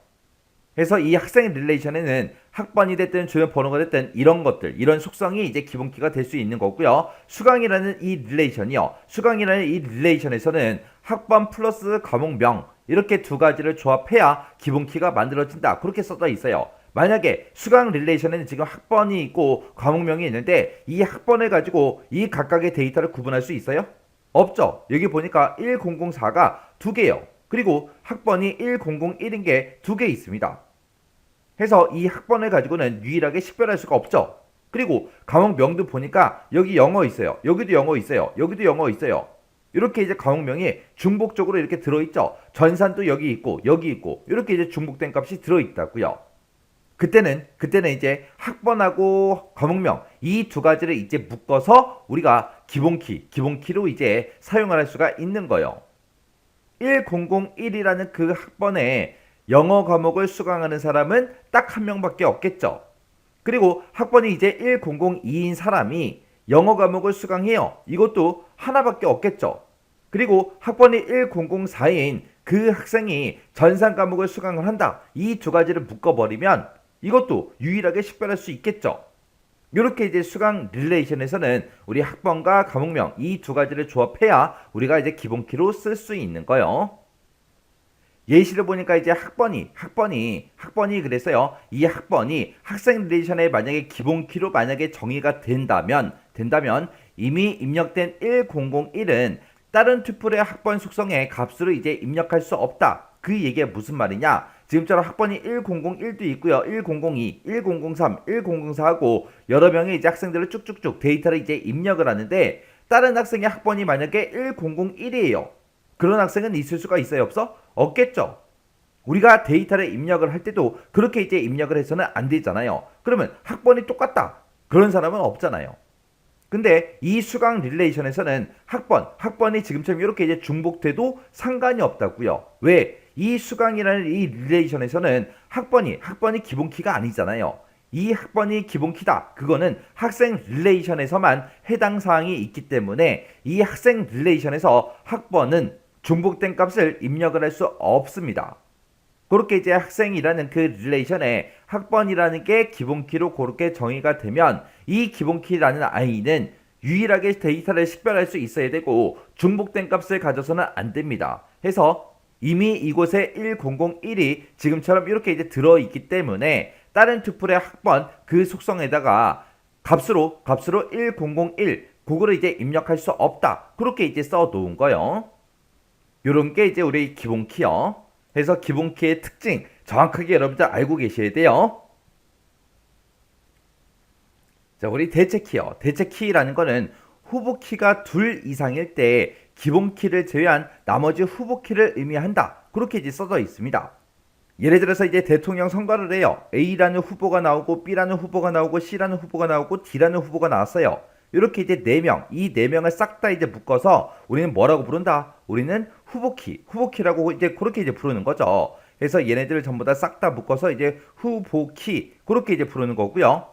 그래서 이 학생 릴레이션에는 학번이 됐든 주민번호가 됐든 이런 것들, 이런 속성이 이제 기본키가 될 수 있는 거고요. 수강이라는 이 릴레이션이요. 수강이라는 이 릴레이션에서는 학번 플러스 과목명 이렇게 두 가지를 조합해야 기본키가 만들어진다. 그렇게 써져 있어요. 만약에 수강 릴레이션에는 지금 학번이 있고 과목명이 있는데 이 학번을 가지고 이 각각의 데이터를 구분할 수 있어요? 없죠. 여기 보니까 1004가 두 개요. 그리고 학번이 1001인 게 두 개 있습니다. 해서 이 학번을 가지고는 유일하게 식별할 수가 없죠. 그리고 과목명도 보니까 여기 영어 있어요. 여기도 영어 있어요. 여기도 영어 있어요. 이렇게 이제 과목명이 중복적으로 이렇게 들어있죠. 전산도 여기 있고 여기 있고 이렇게 이제 중복된 값이 들어있다고요. 그때는 이제 학번하고 과목명 이 두 가지를 이제 묶어서 우리가 기본키로 이제 사용할 수가 있는 거예요. 1001이라는 그 학번에 영어 과목을 수강하는 사람은 딱 한 명밖에 없겠죠. 그리고 학번이 이제 1002인 사람이 영어 과목을 수강해요. 이것도 하나밖에 없겠죠. 그리고 학번이 1004인 그 학생이 전산 과목을 수강을 한다. 이 두 가지를 묶어버리면 이것도 유일하게 식별할 수 있겠죠. 이렇게 이제 수강 릴레이션에서는 우리 학번과 과목명 이 두 가지를 조합해야 우리가 이제 기본키로 쓸 수 있는 거예요. 예시를 보니까 이제 학번이 그랬어요. 이 학번이 학생 릴레이션에 만약에 기본키로 만약에 정의가 된다면 이미 입력된 1001은 다른 튜플의 학번 속성의 값으로 이제 입력할 수 없다. 그 얘기가 무슨 말이냐? 지금처럼 학번이 1001도 있고요. 1002, 1003, 1004하고 여러 명의 이제 학생들을 쭉쭉쭉 데이터를 이제 입력을 하는데 다른 학생의 학번이 만약에 1001이에요. 그런 학생은 있을 수가 있어요? 없어? 없겠죠. 우리가 데이터를 입력을 할 때도 그렇게 이제 입력을 해서는 안 되잖아요. 그러면 학번이 똑같다. 그런 사람은 없잖아요. 근데 이 수강 릴레이션에서는 학번이 지금처럼 이렇게 이제 중복돼도 상관이 없다고요. 왜? 이 수강이라는 이 릴레이션에서는 학번이 기본키가 아니잖아요. 이 학번이 기본키다. 그거는 학생 릴레이션에서만 해당 사항이 있기 때문에 이 학생 릴레이션에서 학번은 중복된 값을 입력을 할 수 없습니다. 그렇게 이제 학생이라는 그 릴레이션에 학번이라는 게 기본키로 그렇게 정의가 되면 이 기본키라는 아이는 유일하게 데이터를 식별할 수 있어야 되고 중복된 값을 가져서는 안 됩니다. 해서 이미 이곳에 1001이 지금처럼 이렇게 이제 들어있기 때문에 다른 튜플의 학번 그 속성에다가 값으로 1001 그거를 이제 입력할 수 없다. 그렇게 이제 써 놓은 거요. 요런 게 이제 우리 기본키요. 그래서 기본키의 특징 정확하게 여러분들 알고 계셔야 돼요. 자, 우리 대체키요. 대체키라는 거는 후보키가 둘 이상일 때 기본키를 제외한 나머지 후보키를 의미한다. 그렇게 이제 써져 있습니다. 예를 들어서 이제 대통령 선거를 해요. A라는 후보가 나오고 B라는 후보가 나오고 C라는 후보가 나오고 D라는 후보가 나왔어요. 이렇게 이제 4명, 이 4명을 싹 다 이제 묶어서 우리는 뭐라고 부른다? 우리는 후보키라고 이제 그렇게 이제 부르는 거죠. 그래서 얘네들을 전부 다 싹 다 묶어서 이제 후보키, 그렇게 이제 부르는 거고요.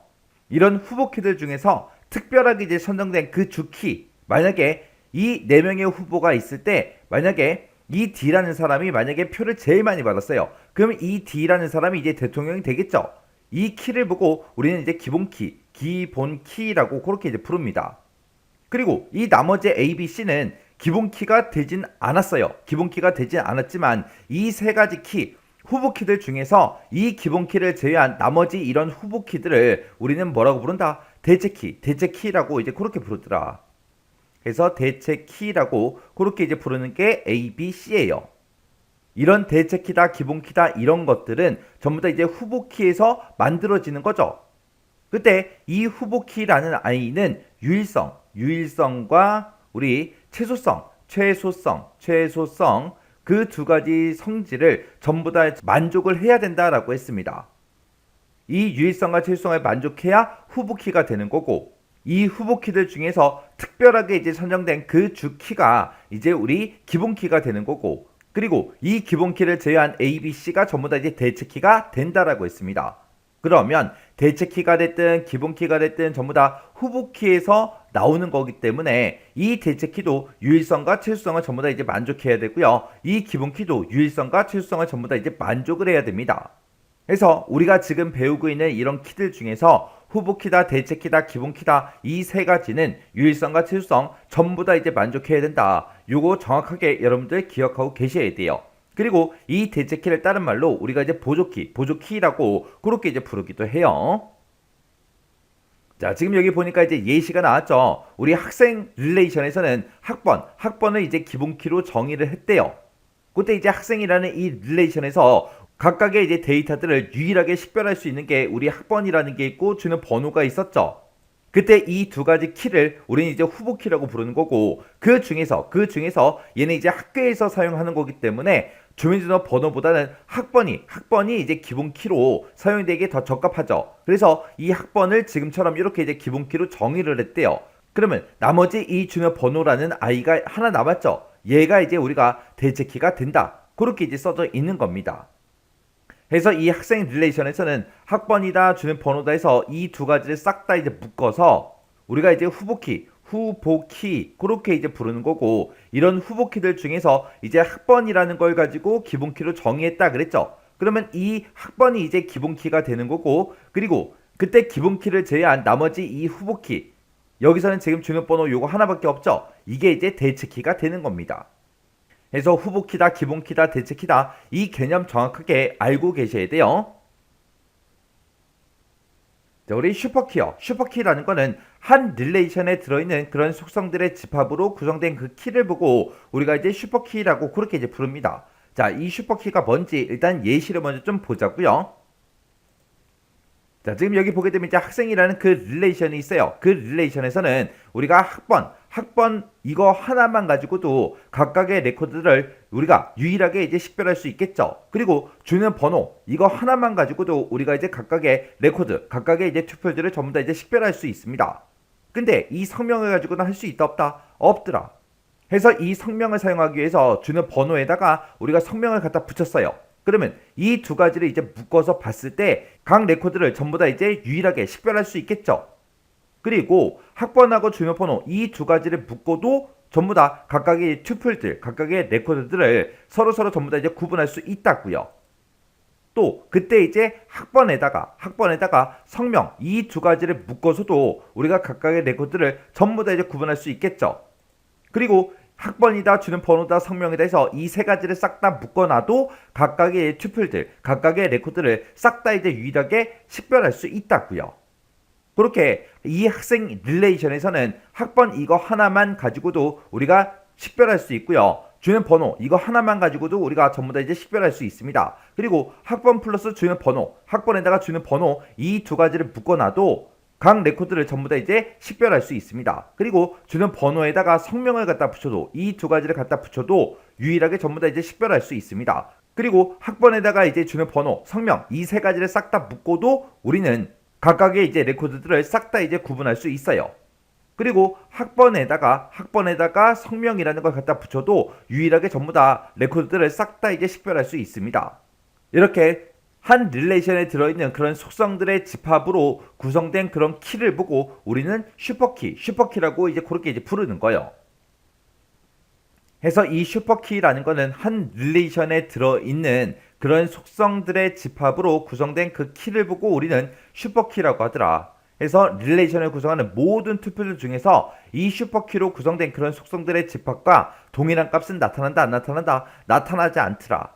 이런 후보키들 중에서 특별하게 이제 선정된 그 주키, 만약에 이 4명의 후보가 있을 때, 만약에 이 D라는 사람이 만약에 표를 제일 많이 받았어요. 그럼 이 D라는 사람이 이제 대통령이 되겠죠. 이 키를 보고 우리는 이제 기본키라고 그렇게 이제 부릅니다. 그리고 이 나머지 A, B, C는 기본키가 되진 않았어요. 기본키가 되진 않았지만 이 세 가지 키, 후보키들 중에서 이 기본키를 제외한 나머지 이런 후보키들을 우리는 뭐라고 부른다? 대체키라고 이제 그렇게 부르더라. 그래서 대체키라고 그렇게 이제 부르는 게 A, B, C예요. 이런 대체키다, 기본키다 이런 것들은 전부 다 이제 후보키에서 만들어지는 거죠. 그때 이 후보키라는 아이는 유일성과 우리 최소성 그 두 가지 성질을 전부 다 만족을 해야 된다라고 했습니다. 이 유일성과 최소성을 만족해야 후보키가 되는 거고, 이 후보키들 중에서 특별하게 이제 선정된 그 주키가 이제 우리 기본키가 되는 거고, 그리고 이 기본키를 제외한 A, B, C가 전부 다 이제 대체키가 된다라고 했습니다. 그러면 대체키가 됐든 기본키가 됐든 전부 다 후보키에서 나오는 거기 때문에 이 대체키도 유일성과 최소성을 전부 다 이제 만족해야 되고요. 이 기본키도 유일성과 최소성을 전부 다 이제 만족을 해야 됩니다. 그래서 우리가 지금 배우고 있는 이런 키들 중에서 후보키다, 대체키다, 기본키다 이 세 가지는 유일성과 최소성 전부 다 이제 만족해야 된다. 요거 정확하게 여러분들 기억하고 계셔야 돼요. 그리고 이 대체키를 다른 말로 우리가 이제 보조키라고 그렇게 이제 부르기도 해요. 자, 지금 여기 보니까 이제 예시가 나왔죠. 우리 학생 릴레이션에서는 학번을 이제 기본키로 정의를 했대요. 그때 이제 학생이라는 이 릴레이션에서 각각의 이제 데이터들을 유일하게 식별할 수 있는 게 우리 학번이라는 게 있고 주는 번호가 있었죠. 그때 이 두 가지 키를 우리는 이제 후보키라고 부르는 거고, 그 중에서 얘는 이제 학교에서 사용하는 거기 때문에 주민등록번호보다는 학번이 이제 기본키로 사용되기에 더 적합하죠. 그래서 이 학번을 지금처럼 이렇게 이제 기본키로 정의를 했대요. 그러면 나머지 이 주민번호라는 아이가 하나 남았죠. 얘가 이제 우리가 대체키가 된다. 그렇게 이제 써져 있는 겁니다. 그래서 이 학생 릴레이션에서는 학번이다, 주민번호다 해서 이 두 가지를 싹 다 이제 묶어서 우리가 이제 후보키 그렇게 이제 부르는 거고, 이런 후보키들 중에서 이제 학번이라는 걸 가지고 기본키로 정의했다 그랬죠. 그러면 이 학번이 이제 기본키가 되는 거고, 그리고 그때 기본키를 제외한 나머지 이 후보키, 여기서는 지금 주민번호 요거 하나밖에 없죠. 이게 이제 대체키가 되는 겁니다. 그래서 후보키다, 기본키다, 대체키다 이 개념 정확하게 알고 계셔야 돼요. 자, 우리 슈퍼키라는 거는 한 릴레이션에 들어있는 그런 속성들의 집합으로 구성된 그 키를 보고 우리가 이제 슈퍼키라고 그렇게 이제 부릅니다. 자, 이 슈퍼키가 뭔지 일단 예시를 먼저 좀 보자고요. 자, 지금 여기 보게 되면 이제 학생이라는 그 릴레이션이 있어요. 그 릴레이션에서는 우리가 학번 이거 하나만 가지고도 각각의 레코드를 우리가 유일하게 이제 식별할 수 있겠죠. 그리고 주는 번호 이거 하나만 가지고도 우리가 이제 각각의 레코드, 각각의 이제 튜플들을 전부 다 이제 식별할 수 있습니다. 근데 이 성명을 가지고는 할 수 있다 없다? 없더라. 해서 이 성명을 사용하기 위해서 주는 번호에다가 우리가 성명을 갖다 붙였어요. 그러면 이 두 가지를 이제 묶어서 봤을 때 각 레코드를 전부 다 이제 유일하게 식별할 수 있겠죠. 그리고 학번하고 주민번호 이 두 가지를 묶어도 전부 다 각각의 튜플들, 각각의 레코드들을 서로 전부 다 이제 구분할 수 있다고요. 또 그때 이제 학번에다가 성명 이 두 가지를 묶어서도 우리가 각각의 레코드를 전부 다 이제 구분할 수 있겠죠. 그리고 학번이다, 주민번호다, 성명이다 해서 이 세 가지를 싹 다 묶어놔도 각각의 튜플들, 각각의 레코드를 싹 다 이제 유일하게 식별할 수 있다고요. 그렇게 이 학생 릴레이션에서는 학번 이거 하나만 가지고도 우리가 식별할 수 있고요. 주민번호 이거 하나만 가지고도 우리가 전부 다 이제 식별할 수 있습니다. 그리고 학번 플러스 주민번호, 학번에다가 주민번호 이 두 가지를 묶어놔도 각 레코드를 전부 다 이제 식별할 수 있습니다. 그리고 주민번호에다가 성명을 갖다 붙여도 이 두 가지를 갖다 붙여도 유일하게 전부 다 이제 식별할 수 있습니다. 그리고 학번에다가 이제 주민번호, 성명 이 세 가지를 싹 다 묶어도 우리는 각각의 이제 레코드들을 싹 다 이제 구분할 수 있어요. 그리고 학번에다가 성명이라는 걸 갖다 붙여도 유일하게 전부 다 레코드들을 싹 다 이제 식별할 수 있습니다. 이렇게 한 릴레이션에 들어있는 그런 속성들의 집합으로 구성된 그런 키를 보고 우리는 슈퍼키라고 이제 그렇게 이제 부르는 거예요. 해서 이 슈퍼키라는 거는 한 릴레이션에 들어있는 그런 속성들의 집합으로 구성된 그 키를 보고 우리는 슈퍼키라고 하더라. 해서 릴레이션을 구성하는 모든 투표들 중에서 이 슈퍼키로 구성된 그런 속성들의 집합과 동일한 값은 나타난다, 안 나타난다, 나타나지 않더라.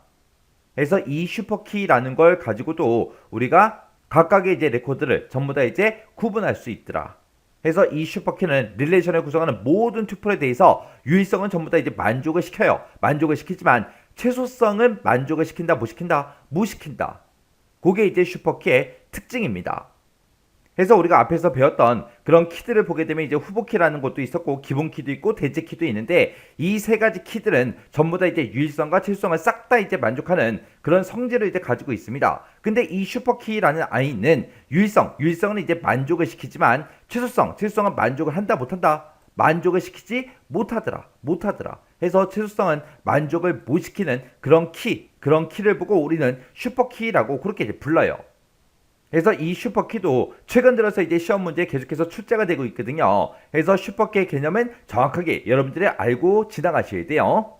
해서 이 슈퍼키라는 걸 가지고도 우리가 각각의 이제 레코드를 전부 다 이제 구분할 수 있더라. 해서 이 슈퍼키는 릴레이션을 구성하는 모든 튜플에 대해서 유일성은 전부 다 이제 만족을 시켜요. 만족을 시키지만 최소성은 만족을 시킨다, 못 시킨다, 무시킨다. 그게 이제 슈퍼키의 특징입니다. 그래서 우리가 앞에서 배웠던 그런 키들을 보게 되면 이제 후보키라는 것도 있었고 기본키도 있고 대체키도 있는데 이 세 가지 키들은 전부 다 이제 유일성과 최소성을 싹 다 이제 만족하는 그런 성질을 이제 가지고 있습니다. 근데 이 슈퍼키라는 아이는 유일성은 이제 만족을 시키지만 최소성은 만족을 한다 못한다. 만족을 시키지 못하더라. 해서 최소성은 만족을 못 시키는 그런 키를 보고 우리는 슈퍼키라고 그렇게 이제 불러요. 그래서 이 슈퍼키도 최근 들어서 이제 시험 문제에 계속해서 출제가 되고 있거든요. 그래서 슈퍼키의 개념은 정확하게 여러분들이 알고 지나가셔야 돼요.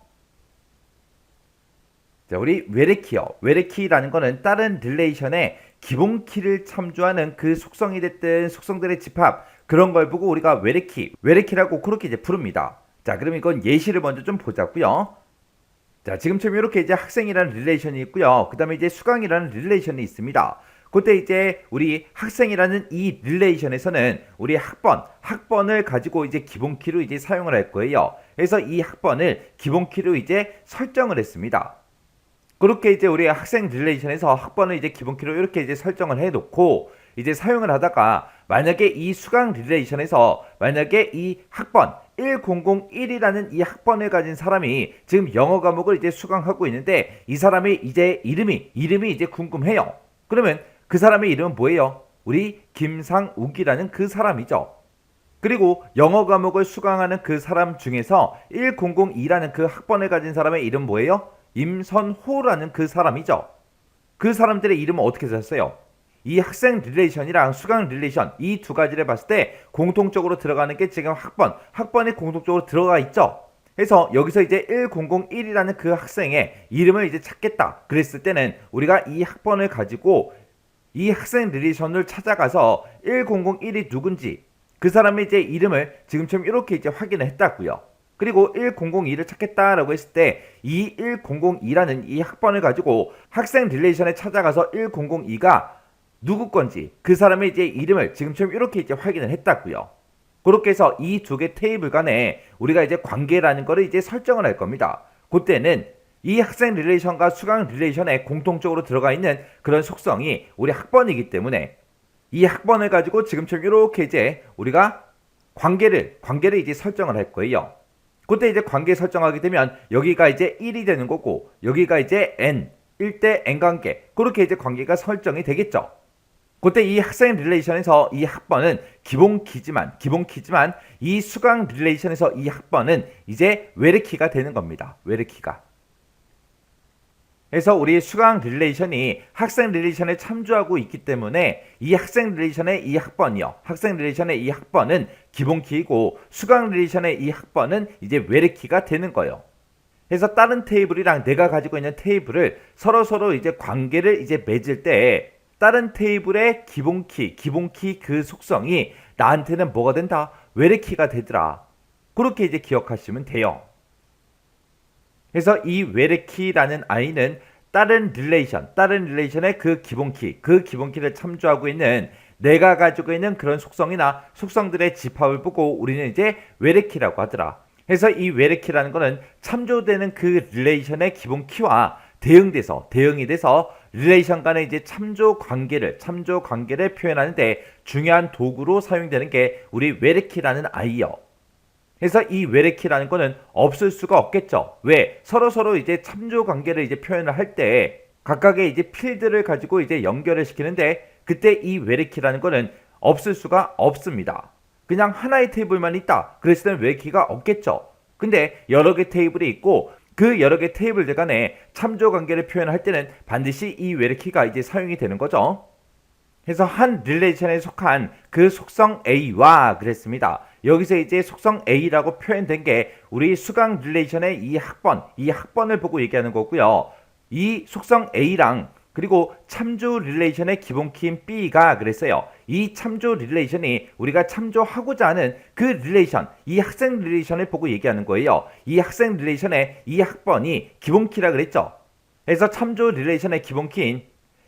자, 우리 웨레키요. 웨레키라는 거는 다른 릴레이션의 기본 키를 참조하는 그 속성이 됐든 속성들의 집합 그런 걸 보고 우리가 웨레키라고 그렇게 이제 부릅니다. 자, 그럼 이건 예시를 먼저 좀 보자고요. 자, 지금처럼 이렇게 이제 학생이라는 릴레이션이 있고요. 그 다음에 이제 수강이라는 릴레이션이 있습니다. 그때 이제 우리 학생이라는 이 릴레이션에서는 우리 학번을 가지고 이제 기본키로 이제 사용을 할 거예요. 그래서 이 학번을 기본키로 이제 설정을 했습니다. 그렇게 이제 우리 학생 릴레이션에서 학번을 이제 기본키로 이렇게 이제 설정을 해놓고 이제 사용을 하다가 만약에 이 수강 릴레이션에서 만약에 이 학번 1001이라는 이 학번을 가진 사람이 지금 영어 과목을 이제 수강하고 있는데 이 사람의 이제 이름이 이제 궁금해요. 그러면 그 사람의 이름은 뭐예요? 우리 김상욱이라는 그 사람이죠. 그리고 영어 과목을 수강하는 그 사람 중에서 1002라는 그 학번을 가진 사람의 이름 뭐예요? 임선호라는 그 사람이죠. 그 사람들의 이름은 어떻게 썼어요? 이 학생 릴레이션이랑 수강 릴레이션 이 두 가지를 봤을 때 공통적으로 들어가는 게 지금 학번이 공통적으로 들어가 있죠. 그래서 여기서 이제 1001이라는 그 학생의 이름을 이제 찾겠다 그랬을 때는 우리가 이 학번을 가지고 이 학생 릴레이션을 찾아가서 1001이 누군지 그 사람의 이제 이름을 지금처럼 이렇게 이제 확인을 했다고요. 그리고 1002를 찾겠다라고 했을 때 이 1002라는 이 학번을 가지고 학생 릴레이션에 찾아가서 1002가 누구 건지 그 사람의 이제 이름을 지금처럼 이렇게 이제 확인을 했다고요. 그렇게 해서 이 두 개 테이블 간에 우리가 이제 관계라는 거를 이제 설정을 할 겁니다. 그때는 이 학생 릴레이션과 수강 릴레이션에 공통적으로 들어가 있는 그런 속성이 우리 학번이기 때문에 이 학번을 가지고 지금처럼 이렇게 이제 우리가 관계를 이제 설정을 할 거예요. 그때 이제 관계 설정하게 되면 여기가 이제 1이 되는 거고 여기가 이제 n 1대 n 관계 그렇게 이제 관계가 설정이 되겠죠. 그때 이 학생 릴레이션에서 이 학번은 기본키지만 이 수강 릴레이션에서 이 학번은 이제 웨레키가 되는 겁니다. 웨레키가. 그래서 우리 수강 릴레이션이 학생 릴레이션에 참조하고 있기 때문에 이 학생 릴레이션의 이 학번이요. 학생 릴레이션의 이 학번은 기본키이고 수강 릴레이션의 이 학번은 이제 웨레키가 되는 거예요. 그래서 다른 테이블이랑 내가 가지고 있는 테이블을 서로 이제 관계를 이제 맺을 때 다른 테이블의 기본키 그 속성이 나한테는 뭐가 된다? 웨레키가 되더라. 그렇게 이제 기억하시면 돼요. 그래서 이 웨레키라는 아이는 다른 릴레이션의 그 기본키를 참조하고 있는 내가 가지고 있는 그런 속성이나 속성들의 집합을 보고 우리는 이제 웨레키라고 하더라. 그래서 이 웨레키라는 거는 참조되는 그 릴레이션의 기본키와 대응이 돼서 릴레이션 간의 이제 참조 관계를 표현하는데 중요한 도구로 사용되는 게 우리 웨레키라는 아이요. 그래서 이 웨레키라는 거는 없을 수가 없겠죠. 왜? 서로 이제 참조 관계를 이제 표현을 할 때 각각의 이제 필드를 가지고 이제 연결을 시키는데 그때 이 웨레키라는 거는 없을 수가 없습니다. 그냥 하나의 테이블만 있다. 그랬을 때는 웨레키가 없겠죠. 근데 여러 개 테이블이 있고 그 여러 개 테이블들 간에 참조 관계를 표현할 때는 반드시 이 웨레키가 이제 사용이 되는 거죠. 해서 한 릴레이션에 속한 그 속성 A와 그랬습니다. 여기서 이제 속성 A라고 표현된 게 우리 수강 릴레이션의 이 학번을 보고 얘기하는 거고요. 이 속성 A랑 그리고 참조 릴레이션의 기본 키인 B가 그랬어요. 이 참조 릴레이션이 우리가 참조하고자 하는 그 릴레이션, 이 학생 릴레이션을 보고 얘기하는 거예요. 이 학생 릴레이션의 이 학번이 기본 키라 그랬죠. 그래서 참조 릴레이션의 기본 키인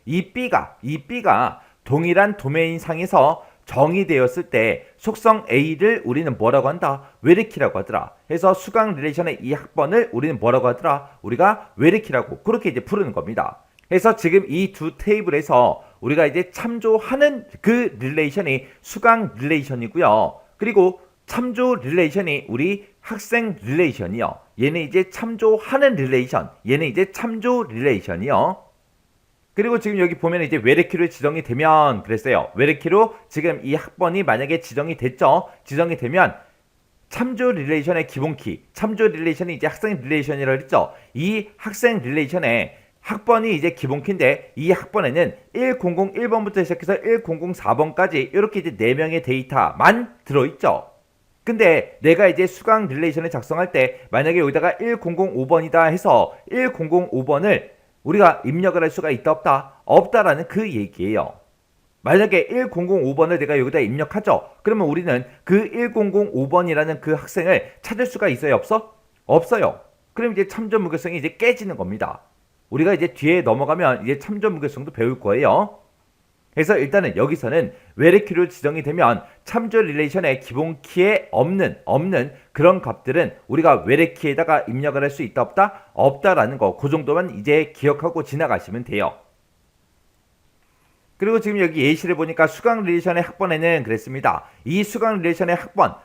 이 B가 동일한 도메인 상에서 정의되었을 때 속성 A를 우리는 뭐라고 한다? 외래키라고 하더라. 그래서 수강 릴레이션의 이 학번을 우리는 뭐라고 하더라? 우리가 외래키라고 그렇게 이제 부르는 겁니다. 그래서 지금 이 두 테이블에서 우리가 이제 참조하는 그 릴레이션이 수강 릴레이션이고요. 그리고 참조 릴레이션이 우리 학생 릴레이션이요. 얘는 이제 참조하는 릴레이션, 얘는 이제 참조 릴레이션이요. 그리고 지금 여기 보면 이제 외래키로 지정이 되면 그랬어요. 외래키로 지금 이 학번이 만약에 지정이 됐죠. 지정이 되면 참조 릴레이션의 기본키, 참조 릴레이션이 이제 학생 릴레이션이라고 했죠. 이 학생 릴레이션의 학번이 이제 기본키인데 이 학번에는 1001번부터 시작해서 1004번까지 이렇게 이제 4명의 데이터만 들어있죠. 근데 내가 이제 수강 릴레이션을 작성할 때 만약에 여기다가 1005번이다 해서 1005번을 우리가 입력을 할 수가 있다 없다? 없다라는 그 얘기예요. 만약에 1005번을 내가 여기다 입력하죠. 그러면 우리는 그 1005번이라는 그 학생을 찾을 수가 있어요 없어? 없어요. 그럼 이제 참조 무결성이 이제 깨지는 겁니다. 우리가 이제 뒤에 넘어가면 이제 참조 무결성도 배울 거예요. 그래서 일단은 여기서는 외래키로 지정이 되면 참조 릴레이션의 기본 키에 없는 그런 값들은 우리가 외래키에다가 입력을 할 수 있다 없다? 없다라는 거 그 정도만 이제 기억하고 지나가시면 돼요. 그리고 지금 여기 예시를 보니까 수강 릴레이션의 학번에는 그랬습니다. 이 수강 릴레이션의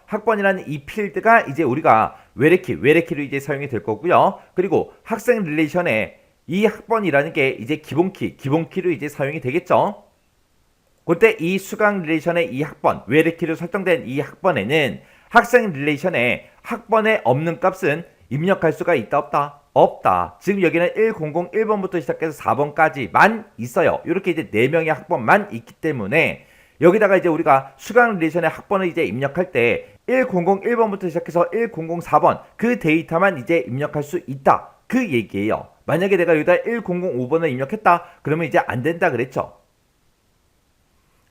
학번이라는 이 필드가 이제 우리가 외래키로 이제 사용이 될 거고요. 그리고 학생 릴레이션의 이 학번이라는 게 이제 기본키로 이제 사용이 되겠죠. 그때 이 수강 릴레이션의 이 학번, 외래키로 설정된 이 학번에는 학생 릴레이션의 학번에 없는 값은 입력할 수가 있다 없다? 없다. 지금 여기는 1001번부터 시작해서 4번까지만 있어요. 이렇게 이제 4명의 학번만 있기 때문에 여기다가 이제 우리가 수강 릴레이션의 학번을 이제 입력할 때 1001번부터 시작해서 1004번 그 데이터만 이제 입력할 수 있다. 그 얘기예요. 만약에 내가 여기다 1005번을 입력했다. 그러면 이제 안 된다 그랬죠.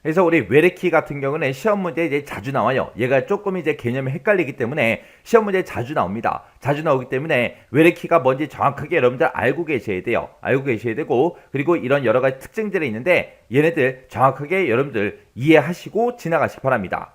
그래서 우리 외래키 같은 경우는 시험 문제에 이제 자주 나와요. 얘가 조금 이제 개념이 헷갈리기 때문에 시험 문제에 자주 나옵니다. 자주 나오기 때문에 외래키가 뭔지 정확하게 여러분들 알고 계셔야 돼요. 알고 계셔야 되고 그리고 이런 여러 가지 특징들이 있는데 얘네들 정확하게 여러분들 이해하시고 지나가시기 바랍니다.